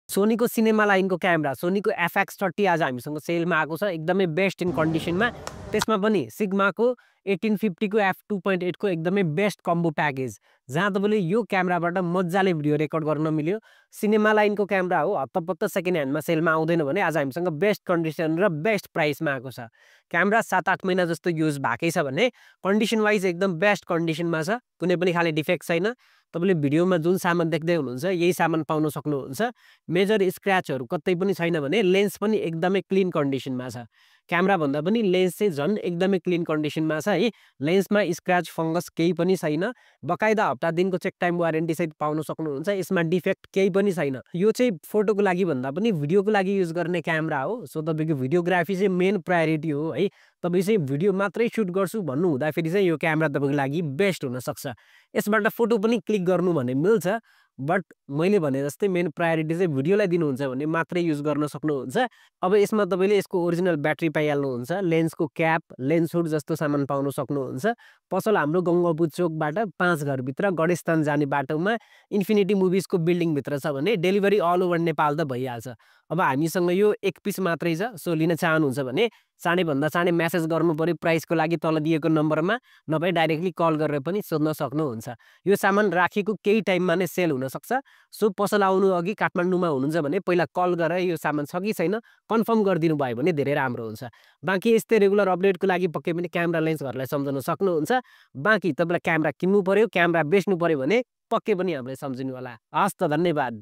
सोनीको सिनेमा लाइनको क्यामेरा सोनीको FX30 आज हामीसँग सेलमा आएको छ एकदमै बेस्ट इन कन्डिसनमा। त्यसमा पनि सिग्माको 1850 को f2.8 को एकदमै बेस्ट कम्बो प्याकेज, जहाँ तपाईँले यो क्यामेराबाट मजाले भिडियो रेकर्ड गर्न मिल्यो। सिनेमा लाइनको क्यामेरा हो, हत्तपत्त सेकेन्ड ह्यान्डमा सेलमा आउँदैन भने आज हामीसँग बेस्ट कन्डिसन र बेस्ट प्राइसमा आएको छ। क्यामेरा 7-8 महिना जस्तो युज भएकै छ भने कन्डिसन वाइज एकदम बेस्ट कन्डिसनमा छ, कुनै पनि खाले डिफेक्ट छैन। तपाईँले भिडियोमा जुन सामान देख्दै हुनुहुन्छ यही सामान पाउन सक्नुहुन्छ। मेजर स्क्रैचहरू कतै पनि छैन भने लेन्स पनि एकदमै क्लिन कन्डिसनमा छ। क्यामेरा भन्दा पनि लेन्स चाहिँ झन् एकदमै क्लिन कन्डिसनमा छ है। लेन्समा स्क्रैच फंगस केही पनि छैन। बकाइदा हप्ता दिनको चेक टाइम वारेन्टी सहित पाउन सक्नुहुन्छ। यसमा डिफेक्ट केही पनि छैन। यो चाहिँ फोटोको लागि भन्दा पनि भिडियोको लागि युज गर्ने क्यामेरा हो। सो तपाईँको भिडियोग्राफी चाहिँ मेन प्रायोरिटी हो है। तपाईँ चाहिँ भिडियो मात्रै सुट गर्छु भन्नु हुँदाखेरि चाहिँ यो क्यामेरा तपाईँको लागि बेस्ट हुन सक्छ। यसबाट फोटो पनि क्लिक गर्नु भने मिल्छ, बट मैले भने जस्तै मेन प्रायोरिटी चाहिँ भिडियोलाई दिनुहुन्छ भने मात्रै युज गर्न सक्नुहुन्छ। अब यसमा तपाईँले यसको ओरिजिनल ब्याट्री पाइहाल्नुहुन्छ, लेन्सको क्याप, लेन्स हुड जस्तो सामान पाउन सक्नुहुन्छ। पसल हाम्रो गङ्गापु चोकबाट 5 घरभित्र गणेशस्थान जाने बाटोमा इन्फिनिटी मुभिजको बिल्डिङभित्र छ भने डेलिभरी अल ओभर नेपाल त भइहाल्छ। अब हामीसँग यो एक पिस मात्रै छ, सो लिन चाहनुहुन्छ भने चाँडैभन्दा चाँडै म्यासेज गर्नु पर्यो प्राइसको लागि तल दिएको नम्बरमा, नभए डाइरेक्टली कल गरेर पनि सोध्न सक्नुहुन्छ। यो सामान राखेको केही टाइममा नै सेल हुनसक्छ। सो पसल आउनु अघि काठमाडौँमा हुनुहुन्छ भने पहिला कल गरेर यो सामान छ कि छैन कन्फर्म गरिदिनु भयो भने धेरै राम्रो हुन्छ। बाँकी यस्तै रेगुलर अपडेटको लागि पक्कै पनि क्यामेरा लेन्स घरलाई सम्झाउन सक्नुहुन्छ। बाँकी तपाईँलाई क्यामेरा किन्नु पर्यो, क्यामेरा बेच्नु पर्यो भने पक्कै पनि हामीलाई सम्झिनु होला। हस् त, धन्यवाद।